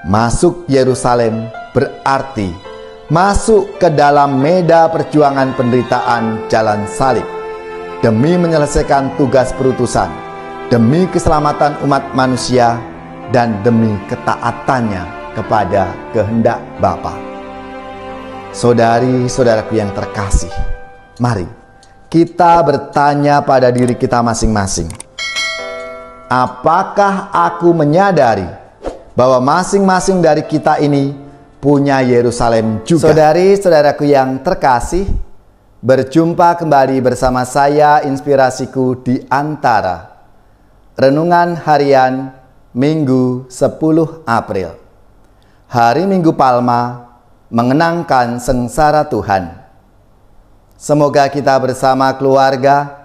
Masuk Yerusalem berarti masuk ke dalam meda perjuangan penderitaan jalan salib demi menyelesaikan tugas perutusan, demi keselamatan umat manusia, dan demi ketaatannya kepada kehendak Bapa. Saudari-saudaraku yang terkasih, mari kita bertanya pada diri kita masing-masing. Apakah aku menyadari bahwa masing-masing dari kita ini punya Yerusalem juga? Saudari-saudaraku yang terkasih, berjumpa kembali bersama saya Inspirasiku di Antara. Renungan harian Minggu 10 April. Hari Minggu Palma mengenangkan sengsara Tuhan. Semoga kita bersama keluarga,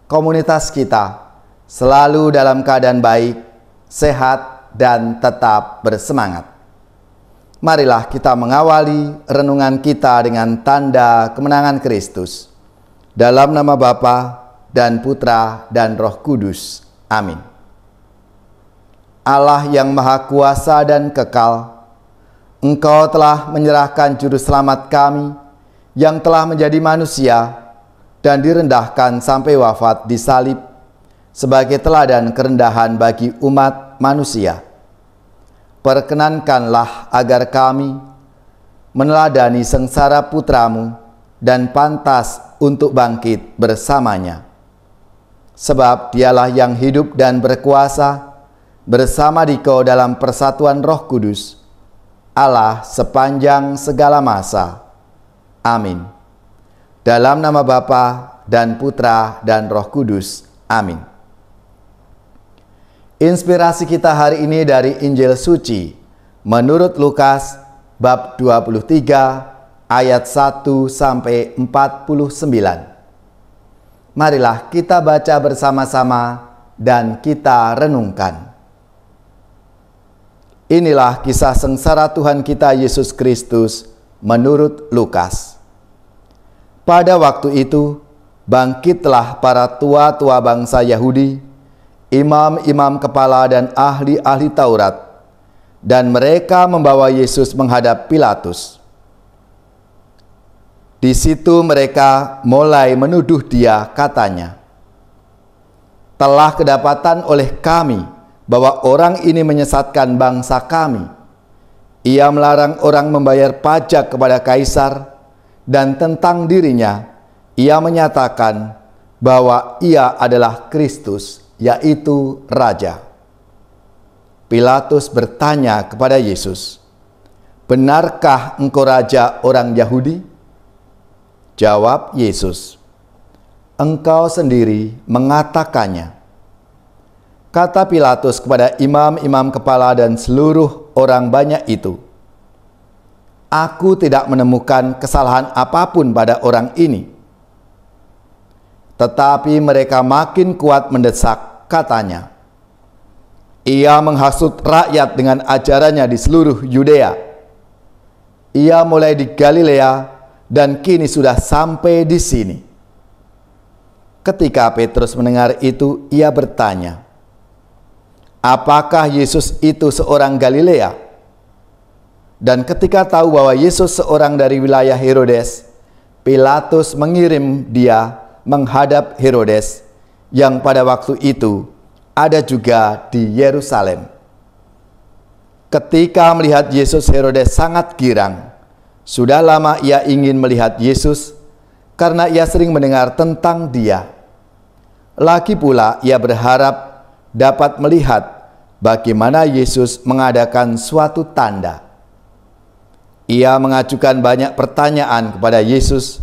komunitas kita selalu dalam keadaan baik, sehat, dan tetap bersemangat. Marilah kita mengawali renungan kita dengan tanda kemenangan Kristus. Dalam nama Bapa dan Putra dan Roh Kudus. Amin. Allah yang Maha Kuasa dan Kekal, Engkau telah menyerahkan Juru Selamat kami yang telah menjadi manusia dan direndahkan sampai wafat di salib sebagai teladan kerendahan bagi umat manusia. Perkenankanlah agar kami meneladani sengsara putramu dan pantas untuk bangkit bersamanya. Sebab dialah yang hidup dan berkuasa bersama Dikau dalam persatuan Roh Kudus, Allah sepanjang segala masa. Amin. Dalam nama Bapa dan Putra dan Roh Kudus. Amin. Inspirasi kita hari ini dari Injil Suci menurut Lukas bab 23 ayat 1 sampai 49. Marilah kita baca bersama-sama dan kita renungkan. Inilah kisah sengsara Tuhan kita Yesus Kristus menurut Lukas. Pada waktu itu, bangkitlah para tua-tua bangsa Yahudi, imam-imam kepala dan ahli-ahli Taurat, dan mereka membawa Yesus menghadap Pilatus. Di situ mereka mulai menuduh Dia, katanya, "Telah kedapatan oleh kami bahwa orang ini menyesatkan bangsa kami. Ia melarang orang membayar pajak kepada Kaisar, dan tentang dirinya ia menyatakan bahwa ia adalah Kristus, yaitu Raja." Pilatus bertanya kepada Yesus, "Benarkah engkau Raja orang Yahudi?" Jawab Yesus, "Engkau sendiri mengatakannya." Kata Pilatus kepada imam-imam kepala dan seluruh orang banyak itu, "Aku tidak menemukan kesalahan apapun pada orang ini." Tetapi mereka makin kuat mendesak, katanya, "Ia menghasut rakyat dengan ajarannya di seluruh Yudea. Ia mulai di Galilea dan kini sudah sampai di sini." Ketika Petrus mendengar itu, ia bertanya, "Apakah Yesus itu seorang Galilea?" Dan ketika tahu bahwa Yesus seorang dari wilayah Herodes, Pilatus mengirim dia menghadap Herodes, yang pada waktu itu ada juga di Yerusalem. Ketika melihat Yesus, Herodes sangat girang. Sudah lama ia ingin melihat Yesus, karena ia sering mendengar tentang Dia. Lagi pula ia berharap dapat melihat bagaimana Yesus mengadakan suatu tanda. Ia mengajukan banyak pertanyaan kepada Yesus,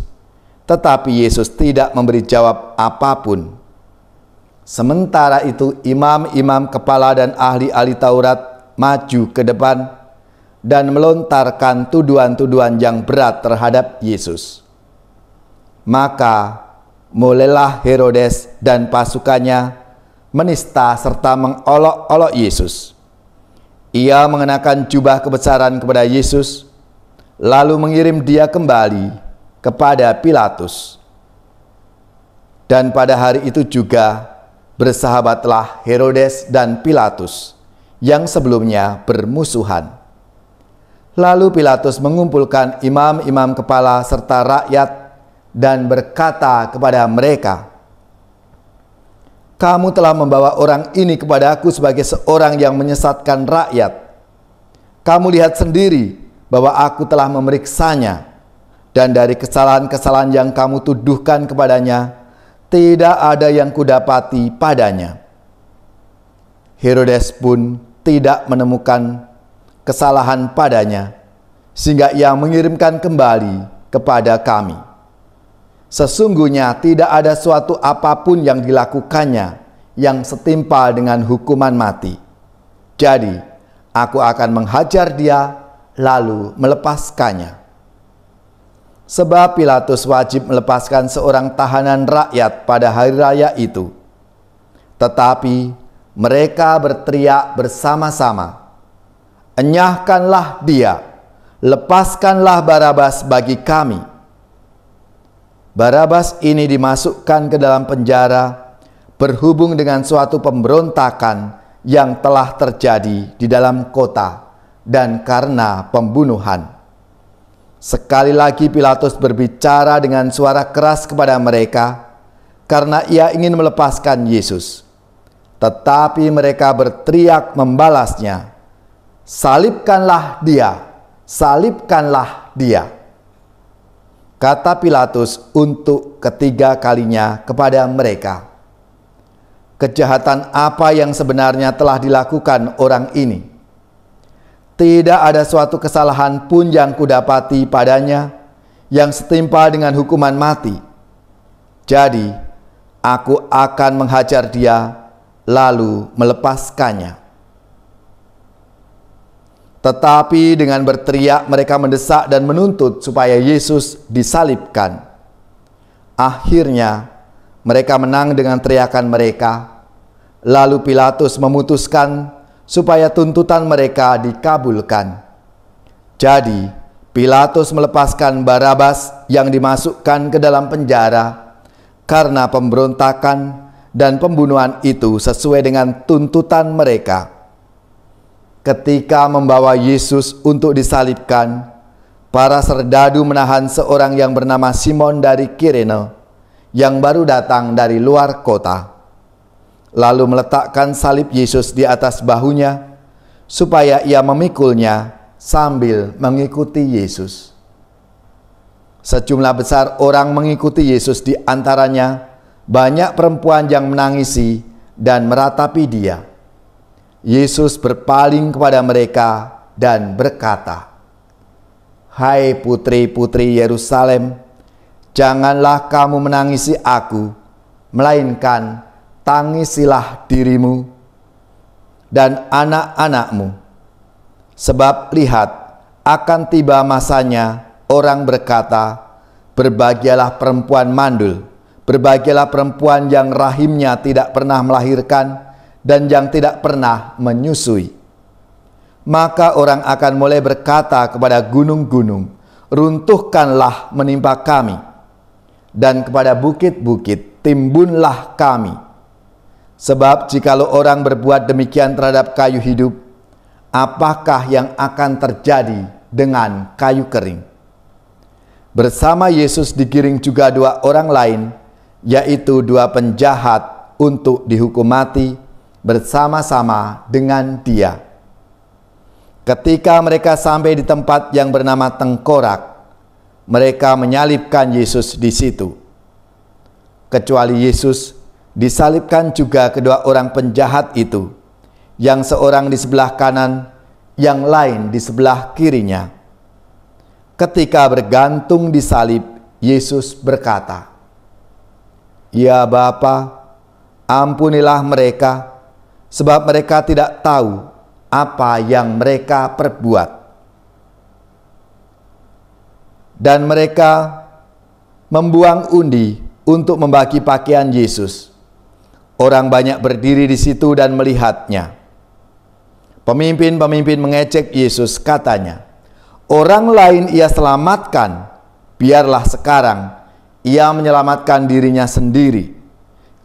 tetapi Yesus tidak memberi jawab apapun. Sementara itu imam-imam kepala dan ahli-ahli Taurat maju ke depan dan melontarkan tuduhan-tuduhan yang berat terhadap Yesus. Maka mulailah Herodes dan pasukannya menista serta mengolok-olok Yesus. Ia mengenakan jubah kebesaran kepada Yesus, lalu mengirim Dia kembali kepada Pilatus. Dan pada hari itu juga bersahabatlah Herodes dan Pilatus yang sebelumnya bermusuhan. Lalu Pilatus mengumpulkan imam-imam kepala serta rakyat dan berkata kepada mereka, "Kamu telah membawa orang ini kepada aku sebagai seorang yang menyesatkan rakyat. Kamu lihat sendiri bahwa aku telah memeriksanya, dan dari kesalahan-kesalahan yang kamu tuduhkan kepadanya, tidak ada yang kudapati padanya." Herodes pun tidak menemukan kesalahan padanya, sehingga ia mengirimkan kembali kepada kami. Sesungguhnya tidak ada suatu apapun yang dilakukannya yang setimpal dengan hukuman mati. Jadi, aku akan menghajar dia lalu melepaskannya. Sebab Pilatus wajib melepaskan seorang tahanan rakyat pada hari raya itu. Tetapi mereka berteriak bersama-sama, "Enyahkanlah dia, lepaskanlah Barabas bagi kami." Barabas ini dimasukkan ke dalam penjara berhubung dengan suatu pemberontakan yang telah terjadi di dalam kota dan karena pembunuhan. Sekali lagi Pilatus berbicara dengan suara keras kepada mereka karena ia ingin melepaskan Yesus. Tetapi mereka berteriak membalasnya, "Salibkanlah dia, salibkanlah dia." Kata Pilatus untuk ketiga kalinya kepada mereka, "Kejahatan apa yang sebenarnya telah dilakukan orang ini? Tidak ada suatu kesalahan pun yang kudapati padanya yang setimpal dengan hukuman mati. Jadi, aku akan menghajar dia lalu melepaskannya." Tetapi dengan berteriak mereka mendesak dan menuntut supaya Yesus disalibkan. Akhirnya mereka menang dengan teriakan mereka. Lalu Pilatus memutuskan supaya tuntutan mereka dikabulkan. Jadi Pilatus melepaskan Barabas yang dimasukkan ke dalam penjara karena pemberontakan dan pembunuhan itu sesuai dengan tuntutan mereka. Ketika membawa Yesus untuk disalibkan, para serdadu menahan seorang yang bernama Simon dari Kirene yang baru datang dari luar kota, lalu meletakkan salib Yesus di atas bahunya supaya ia memikulnya sambil mengikuti Yesus. Sejumlah besar orang mengikuti Yesus, di antaranya banyak perempuan yang menangisi dan meratapi dia. Yesus berpaling kepada mereka dan berkata, "Hai putri-putri Yerusalem, janganlah kamu menangisi aku, melainkan tangisilah dirimu dan anak-anakmu. Sebab lihat, akan tiba masanya orang berkata, berbahagialah perempuan mandul, berbahagialah perempuan yang rahimnya tidak pernah melahirkan dan yang tidak pernah menyusui. Maka orang akan mulai berkata kepada gunung-gunung, runtuhkanlah menimpa kami, dan kepada bukit-bukit, timbunlah kami. Sebab jikalau orang berbuat demikian terhadap kayu hidup, apakah yang akan terjadi dengan kayu kering?" Bersama Yesus digiring juga dua orang lain, yaitu dua penjahat untuk dihukum mati bersama-sama dengan dia. Ketika mereka sampai di tempat yang bernama Tengkorak, mereka menyalibkan Yesus di situ. Kecuali Yesus, disalibkan juga kedua orang penjahat itu, yang seorang di sebelah kanan, yang lain di sebelah kirinya. Ketika bergantung di salib, Yesus berkata, "Ya Bapa, ampunilah mereka, sebab mereka tidak tahu apa yang mereka perbuat." Dan mereka membuang undi untuk membagi pakaian Yesus. Orang banyak berdiri di situ dan melihatnya. Pemimpin-pemimpin mengecek Yesus, katanya, "Orang lain ia selamatkan, biarlah sekarang ia menyelamatkan dirinya sendiri,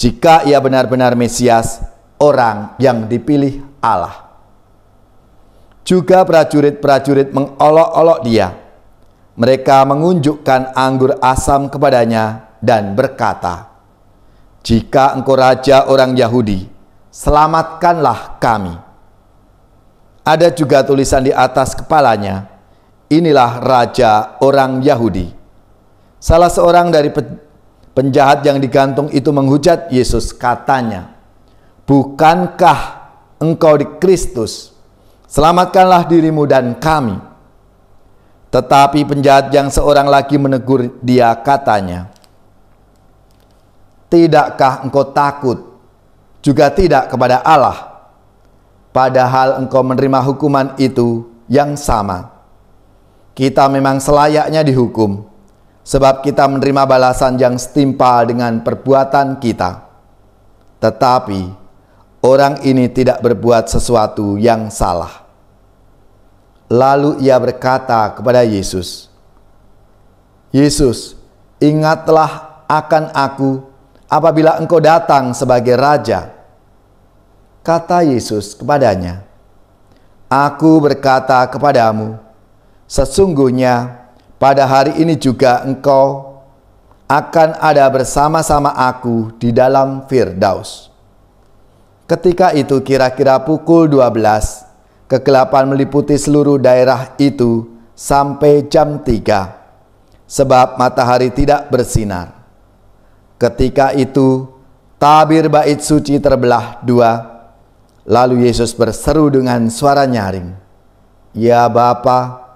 jika ia benar-benar Mesias, orang yang dipilih Allah." Juga prajurit-prajurit mengolok-olok dia. Mereka mengunjukkan anggur asam kepadanya dan berkata, "Jika engkau raja orang Yahudi, selamatkanlah kami." Ada juga tulisan di atas kepalanya, "Inilah raja orang Yahudi." Salah seorang dari penjahat yang digantung itu menghujat Yesus, katanya, "Bukankah engkau di Kristus? Selamatkanlah dirimu dan kami." Tetapi penjahat yang seorang lagi menegur dia, katanya, "Tidakkah engkau takut juga tidak kepada Allah, padahal engkau menerima hukuman itu yang sama? Kita memang selayaknya dihukum, sebab kita menerima balasan yang setimpal dengan perbuatan kita. Tetapi orang ini tidak berbuat sesuatu yang salah." Lalu ia berkata kepada Yesus, "Yesus, ingatlah akan aku apabila engkau datang sebagai raja." Kata Yesus kepadanya, "Aku berkata kepadamu, sesungguhnya pada hari ini juga engkau akan ada bersama-sama aku di dalam Firdaus." Ketika itu kira-kira pukul 12, kegelapan meliputi seluruh daerah itu sampai jam 3, sebab matahari tidak bersinar. Ketika itu tabir bait suci terbelah dua. Lalu Yesus berseru dengan suara nyaring, "Ya Bapa,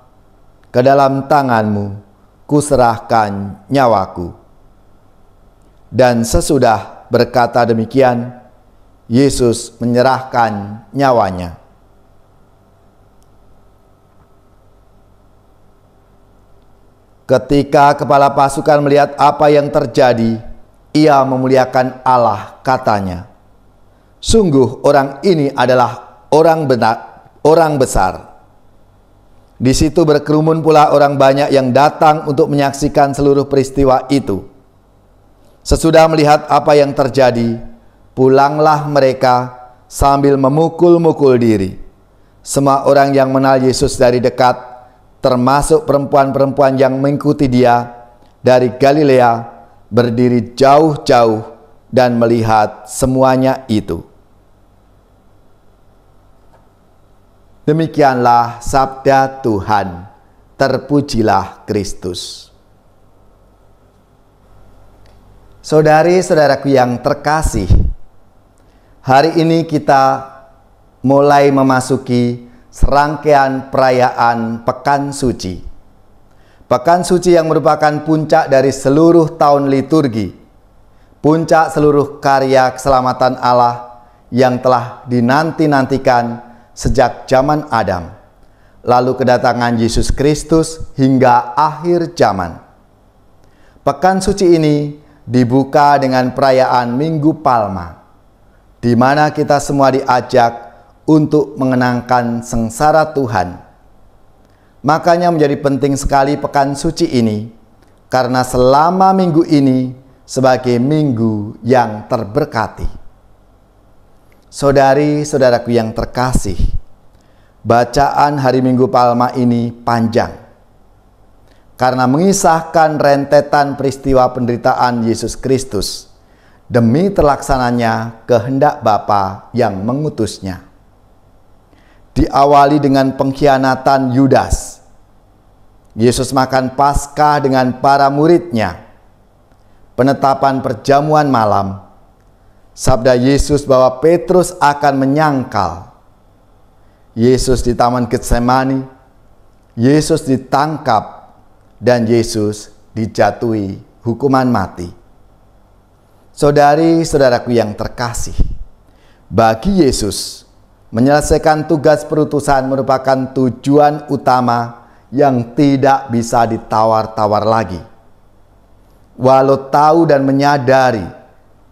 ke dalam tanganmu kuserahkan nyawaku." Dan sesudah berkata demikian, Yesus menyerahkan nyawanya. Ketika kepala pasukan melihat apa yang terjadi, ia memuliakan Allah, katanya, "Sungguh orang ini adalah orang besar." Di situ berkerumun pula orang banyak yang datang untuk menyaksikan seluruh peristiwa itu. Sesudah melihat apa yang terjadi, pulanglah mereka sambil memukul-mukul diri. Semua orang yang mengenal Yesus dari dekat, termasuk perempuan-perempuan yang mengikuti dia dari Galilea, berdiri jauh-jauh dan melihat semuanya itu. Demikianlah sabda Tuhan. Terpujilah Kristus. Saudari-saudaraku yang terkasih, hari ini kita mulai memasuki serangkaian perayaan Pekan Suci. Pekan Suci yang merupakan puncak dari seluruh tahun liturgi, puncak seluruh karya keselamatan Allah yang telah dinanti-nantikan sejak zaman Adam, lalu kedatangan Yesus Kristus hingga akhir zaman. Pekan Suci ini dibuka dengan perayaan Minggu Palma, di mana kita semua diajak untuk mengenangkan sengsara Tuhan. Makanya menjadi penting sekali Pekan Suci ini, karena selama minggu ini sebagai minggu yang terberkati. Saudari-saudaraku yang terkasih, bacaan hari Minggu Palma ini panjang, karena mengisahkan rentetan peristiwa penderitaan Yesus Kristus demi terlaksananya kehendak Bapa yang mengutusnya. Diawali dengan pengkhianatan Yudas. Yesus makan Paskah dengan para muridnya. Penetapan perjamuan malam. Sabda Yesus bahwa Petrus akan menyangkal. Yesus di Taman Getsemani. Yesus ditangkap. Dan Yesus dijatuhi hukuman mati. Saudari-saudaraku yang terkasih, bagi Yesus, menyelesaikan tugas perutusan merupakan tujuan utama yang tidak bisa ditawar-tawar lagi. Walau tahu dan menyadari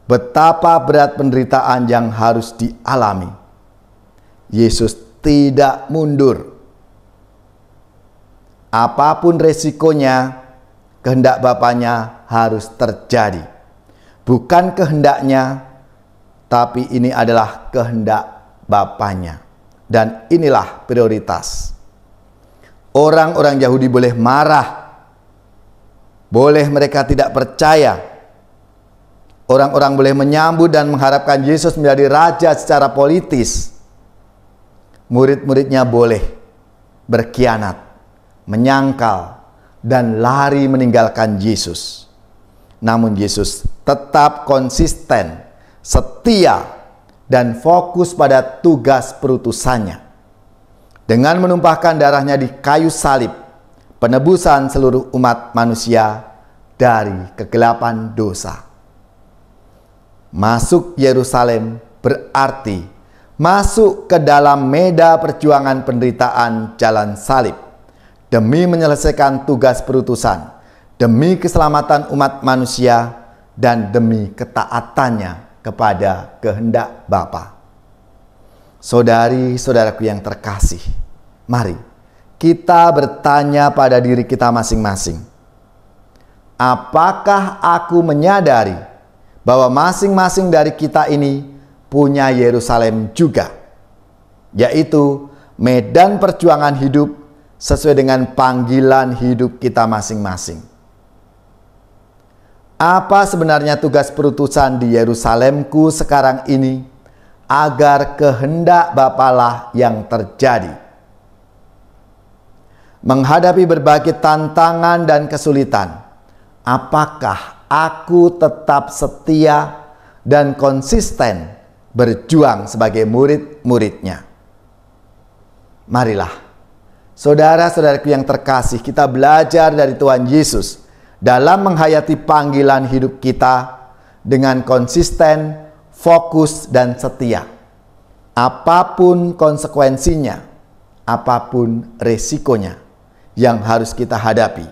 betapa berat penderitaan yang harus dialami, Yesus tidak mundur. Apapun resikonya, kehendak Bapaknya harus terjadi. Bukan kehendaknya, tapi ini adalah kehendak Bapaknya. Dan inilah prioritas. Orang-orang Yahudi boleh marah, boleh mereka tidak percaya. Orang-orang boleh menyambut dan mengharapkan Yesus menjadi raja secara politis. Murid-muridnya boleh berkhianat, menyangkal, dan lari meninggalkan Yesus. Namun Yesus tetap konsisten, setia, dan fokus pada tugas perutusannya. Dengan menumpahkan darahnya di kayu salib, penebusan seluruh umat manusia dari kegelapan dosa. Masuk Yerusalem berarti masuk ke dalam meda perjuangan penderitaan jalan salib demi menyelesaikan tugas perutusan, demi keselamatan umat manusia, dan demi ketaatannya kepada kehendak Bapa. Saudari-saudaraku yang terkasih, mari kita bertanya pada diri kita masing-masing. Apakah aku menyadari bahwa masing-masing dari kita ini punya Yerusalem juga, yaitu medan perjuangan hidup sesuai dengan panggilan hidup kita masing-masing? Apa sebenarnya tugas perutusan di Yerusalemku sekarang ini agar kehendak Bapalah yang terjadi? Menghadapi berbagai tantangan dan kesulitan, apakah aku tetap setia dan konsisten berjuang sebagai murid-muridnya? Marilah, saudara-saudaraku yang terkasih, kita belajar dari Tuhan Yesus dalam menghayati panggilan hidup kita dengan konsisten, fokus, dan setia. Apapun konsekuensinya, apapun resikonya yang harus kita hadapi.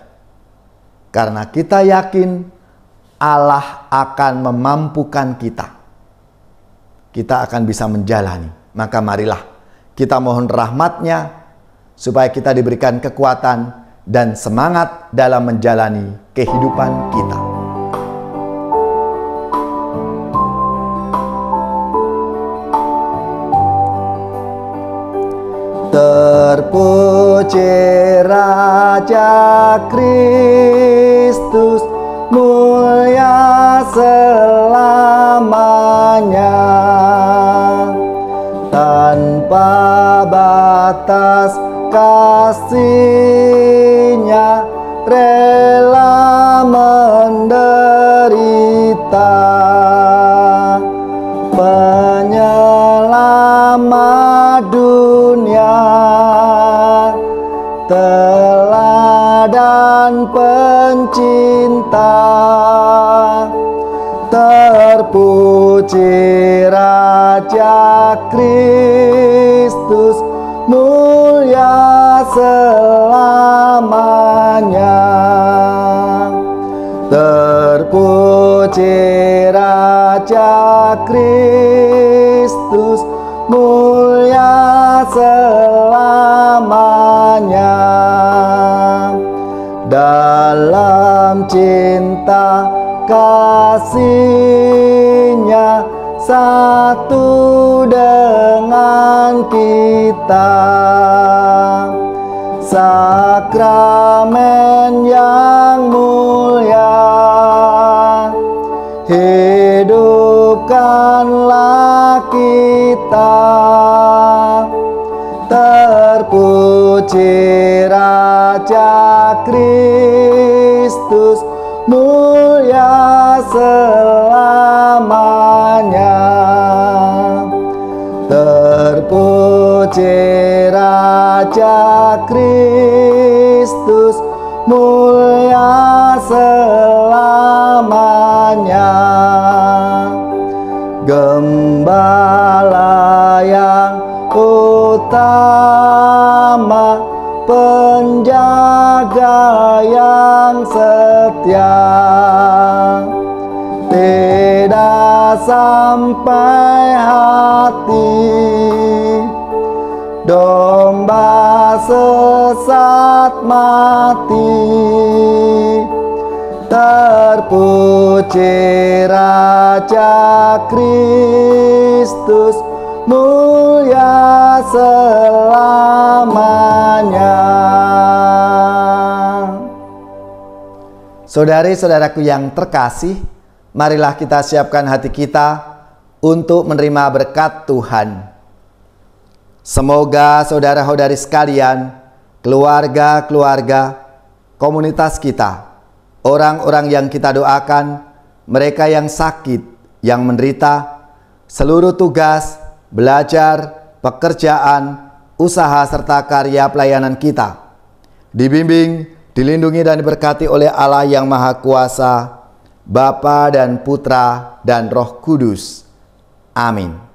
Karena kita yakin Allah akan memampukan kita. Kita akan bisa menjalani. Maka marilah kita mohon rahmat-Nya supaya kita diberikan kekuatan dan semangat dalam menjalani kehidupan kita. Terpuji Raja Kristus, mulia selamanya, tanpa batas kasih-Nya rela menderita. Penyelamat dunia, teladan pencinta, terpuji Raja Kristus, mulia selamanya. Terpuji Raja Kristus, mulia selamanya. Dalam cinta kasih-Nya satu dengan kita. Sakramen yang mulia, hidupkanlah kita. Terpuji Raja Kristus, mulia selamanya. Terpuji Raja Kristus, mulia selamanya. Gembala yang utama, penjaga yang setia, tidak sampai hati domba sesat mati. Terpuji Raja Kristus, mulia selamanya. Saudari-saudaraku yang terkasih, marilah kita siapkan hati kita untuk menerima berkat Tuhan. Semoga saudara-saudari sekalian, keluarga-keluarga, komunitas kita, orang-orang yang kita doakan, mereka yang sakit, yang menderita, seluruh tugas, belajar, pekerjaan, usaha serta karya pelayanan kita dibimbing, dilindungi dan diberkati oleh Allah yang Maha Kuasa, Bapa dan Putra dan Roh Kudus. Amin.